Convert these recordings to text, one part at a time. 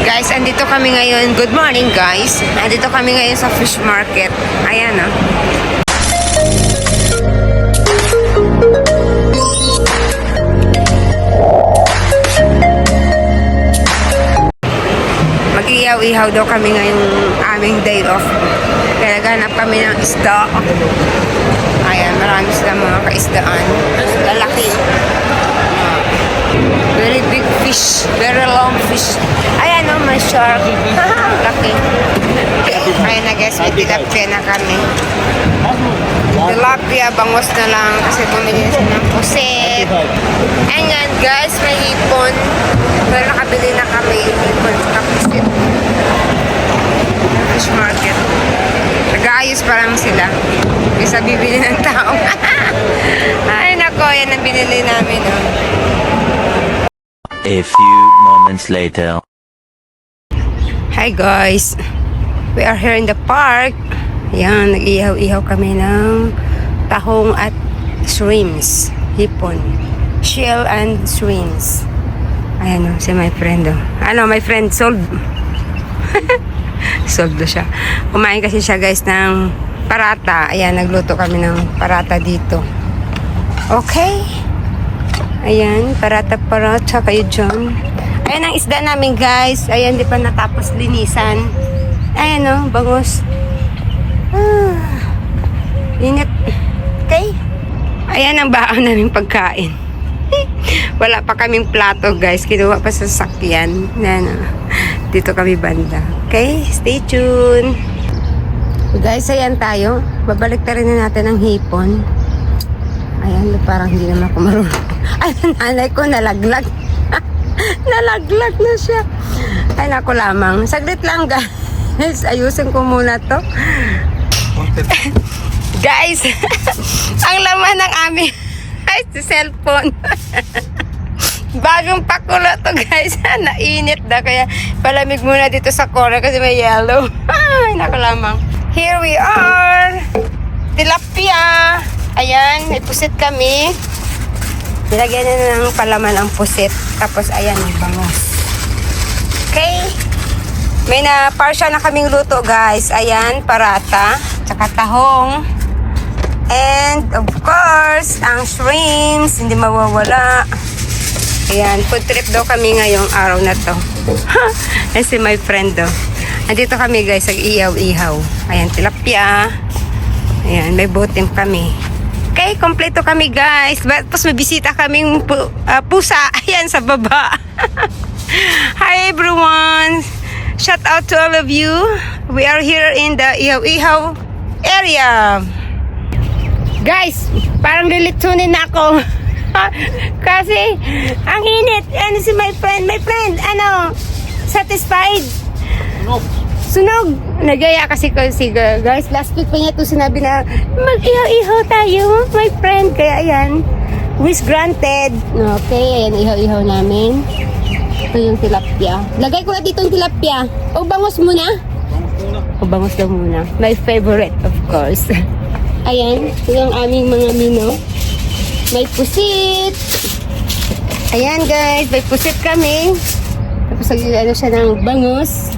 Guys, andito kami ngayon. Good morning, guys. Andito kami ngayon sa fish market. Ayan, oh. Mag-ihaw-ihaw daw kami ngayong aming day off. Kaya naghanap kami ng isda. Ayan, marami sila mga kaisdaan. Lalaki. Very big fish. Very long fish. Ayan, oh, may shark. Laki. Kaya na guys, may tilapia na kami. Tilapia, bangus na lang kasi bumili na siya ng puset. Ayan guys, may hipon. Pero nakabili na kami hipon sa puset. Fish market. Nag-aayos pa lang sila. Kaysa bibili ng tao. Ay nako, yan ang binili namin. Oh. A few moments later. Hi guys. We are here in the park. Yan, nag-ihaw-ihaw kami ng tahong at shrimps. Hipon. Shell and shrimps. Ayan o, si my friend o. Ano, my friend, sold. Sold siya. Kumain kasi siya guys ng parata. Ayan, nagluto kami ng parata dito. Okay. Ayan, parata kayo dyan. Ayan ang isda namin guys. Ayan, di pa natapos linisan. Ayan o, bangus. Init. Okay. Ayan ang baon namin pagkain. Wala pa kaming plato guys. Kinuha pa sa sakyan. Ayan o. Dito kami banda. Okay, stay tuned. Guys, ayan tayo. Babalik na rin natin ang hipon. Ayan, parang hindi naman ako marunong. Ay, nanay ko nalaglag. Nalaglag na siya. Ay, naku lamang. Saglit lang, guys. Ayusin ko muna to. Guys, ang laman ng aming ay, si cellphone. Bagong pakulo to, guys. Nainit na. Kaya palamig muna dito sa corner kasi may yellow. Ay, naku lamang. Here we are. Tilapia. Ayan, may pusit kami. Nilagyan na ng palaman ang pusit. Tapos, ayan, yung bangus. Okay. May na partial na kaming luto, guys. Ayan, parata. Tsaka tahong. And, of course, ang shrimps. Hindi mawawala. Ayan, food trip daw kami ngayong araw na to. Ayan si my friend daw. Andito kami, guys, nag-ihaw-ihaw. Ayan, tilapia. Ayan, may boating kami. Okay, kompleto kami guys. Tapos may bisita kaming pusa. Ayan sa baba. Hi everyone. Shout out to all of you. We are here in the Ihaw-Ihaw area. Guys, parang lilitsunin na ako. Kasi ang init. Ano si my friend? My friend, ano? Satisfied? No. Sunog. Nagaya kasi guys, last week pa niya ito sinabi na mag-ihaw-ihaw tayo, my friend. Kaya ayan, wish granted. Okay, ayan, ihaw-ihaw namin. Ito yung tilapia. Lagay ko na dito yung tilapia. O bangus muna? O bangus daw muna. My favorite, of course. Ayan, ito yung aming mga mino. May pusit. Ayan guys, may pusit kami. Tapos ano siya ng bangus.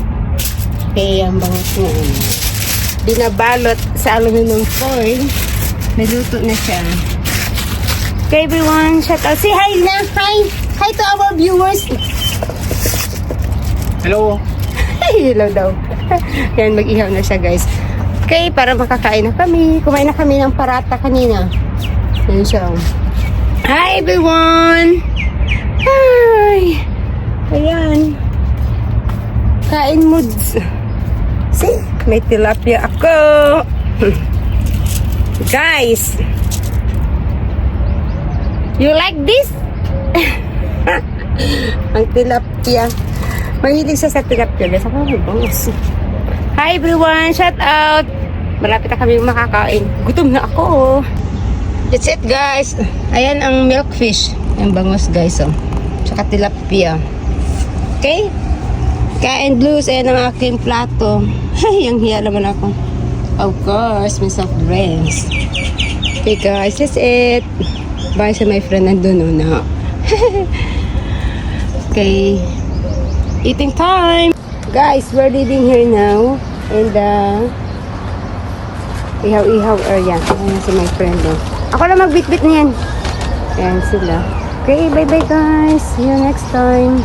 Okay, ang bangus na binabalot sa aluminum foil. Naluto na siya. Okay everyone, shout out. Say hi na. Hi. Hi to our viewers. Hello. Hello daw. Yan, mag-ihaw na siya guys. Okay, para makakain na kami. Kumain na kami ng parata kanina. Yan siya. Hi everyone. Hi. Ayan. Kain moods. See? May tilapia ako. Guys. You like this? Ang tilapia. Mahilig siya sa tilapia. Guys, ako bangus. Hi everyone. Shout out. Malapit na kami makakain. Gutom na ako. That's it guys. Ayan ang milkfish. Yung bangus guys. Oh. Tsaka tilapia. Okay? Kain blues, ayan ang aking plato. Ay, ang hiya naman ako. Of course, may soft drinks. Okay guys, that's it. Bye sa my friend nandun na. Okay. Eating time! Guys, we're leaving here now. In the ihaw-ihaw area. Ayan si my friend. Oh. Ako na magbitbit niyan. Ayan sila. Okay, bye-bye guys. See you next time.